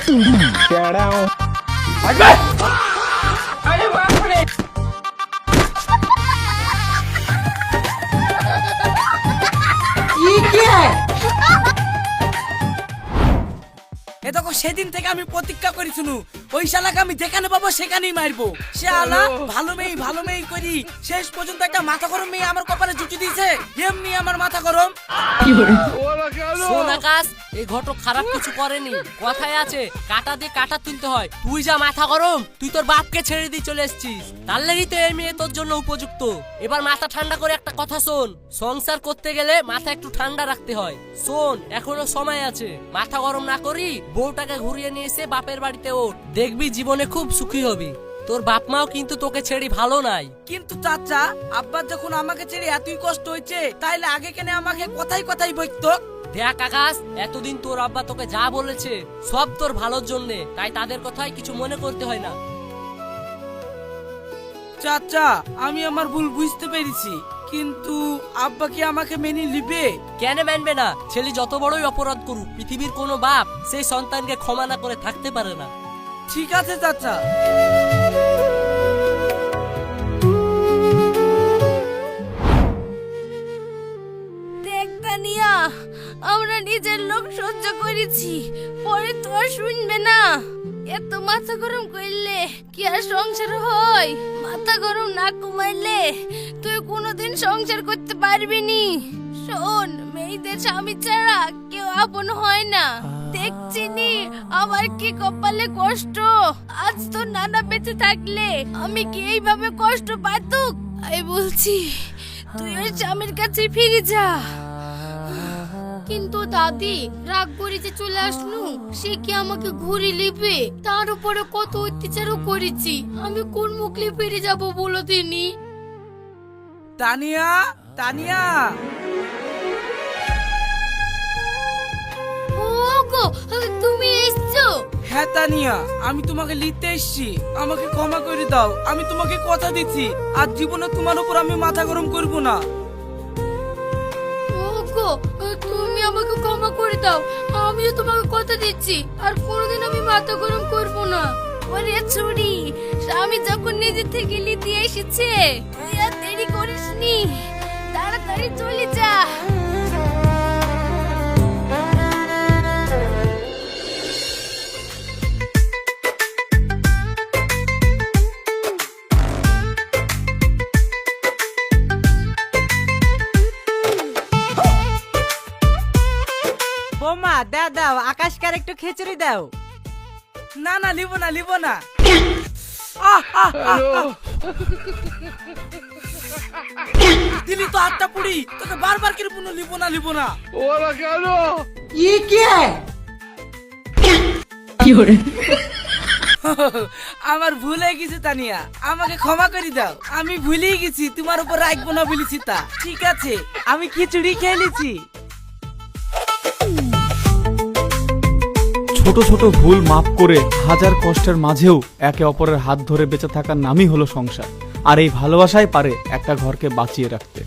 এ দেখো সেদিন থেকে আমি প্রতিজ্ঞা করেছিল ওই শালাকে আমি যেখানে পাবো সেখানেই মারবো। সে আলা ভালো মেয়ে করি শেষ পর্যন্ত একটা মাথা গরম মেয়ে আমার কপালে জুটি দিয়েছে। এমনি আমার মাথা গরম। শোন আকাশ, এই ঘটক খারাপ কিছু করেনি। কথায় আছে কাটা দিয়ে কাটা তুলতে হয়। তুই যা মাথা গরম, তুই তোর বাপকে ছেড়ে দিয়ে চলে এসেছিস। তার লাগি তো এই মেয়ে তোর জন্য উপযুক্ত। এবার মাথা ঠান্ডা করে একটা কথা শোন, সংসার করতে গেলে মাথা একটু ঠান্ডা রাখতে হয়। শোন, এখনো সময় আছে, মাথা গরম না করি বউটাকে ঘুরিয়ে নিয়ে এসে বাপের বাড়িতে ওঠ, দেখবি জীবনে খুব সুখী হবি। তোর বাপ মাও কিন্তু তোকে ছেড়ে ভালো নাই। কিন্তু চাচা, আব্বার যখন আমাকে ছেড়ে এতই কষ্ট হয়েছে, তাইলে আগে কেন আমাকে কথাই বইতো? দেখ আকাশ, এতদিন তোর আব্বা তোকে যা বলেছে সব তোর ভালোর জন্য, তাই তাদের কথাই কিছু মনে করতে হয় না। চাচা, আমি আমার ভুল বুঝতে পেরেছি, কিন্তু আব্বা কি আমাকে মেনে নিবে? কেন মানবে না? ছেলে যত বড়ই অপরাধ করুক, পৃথিবীর কোনো বাপ সেই সন্তানকে ক্ষমা না করে থাকতে পারে না। ঠিক আছে চাচা। দেখ তানিয়া, আমরা নিজের লোক সহ্য করেছি, পরে তো আর শুনবে না। এত মাথা গরম করলে কি আর সংসার হয়? মাথা গরম না কমাইলে তুই কোনোদিন সংসার করতে পারবি নি। শোন, মেয়েদের স্বামী ছাড়া কেউ আপন হয় না। দেখছি নি আমার কি কপালে কষ্ট। আজ তো নানা বেঁচে থাকলে আমি কি এইভাবে কষ্ট পাতুক? আমি বলছি তুই ওই স্বামীর কাছে ফিরে যা। কিন্তু দাদি, রাগ করে যে চলে আসলু, সে কি আমাকে ঘুরে নেবে? তার উপরে কত অত্যাচারও করেছি, আমি কোন মুখলে ফিরে যাব বলো তিনি? তানিয়া, তানিয়া, ওগো, তুমি এসছো? হ্যাঁ তানিয়া, আমি তোমাকে লিখতে এসেছি, আমাকে ক্ষমা করে দাও। আমি তোমাকে কথা দিচ্ছি, আর জীবনে তোমার উপর আমি মাথা গরম করব না। ওগো, তুমি আমাকে ক্ষমা করে দাও। আমিও তোমাকে কথা দিচ্ছি, আর কোনোদিন আমি মাথা গরম করব না। ওরে ছুরি, স্বামী যখন নিজে থেকে নিতে এসেছে, তুই আর দেরি করিসনি, তাড়াতাড়ি চলে যা। বোমা, দাও আকাশকে একটু খিচুড়ি দাও। না না, লিব না। দিলি তো আটটা পুড়ি, তোকে বারবার করে পুনঃ লিব না। ওরা কেন? আমার ভুল হয়ে গেছে তানিয়া, আমাকে ক্ষমা করে দাও। আমি ভুলেই গেছি, তোমার উপর রাখবো না বলেছি তা। ঠিক আছে, আমি খিচুড়ি খেয়ে নিছি। ছোট ছোট ভুল মাফ করে হাজার কষ্টের মাঝেও একে অপরের হাত ধরে বেঁচে থাকার নামই হলো সংসার। আর এই ভালোবাসাই পারে একটা ঘরকে বাঁচিয়ে রাখতে।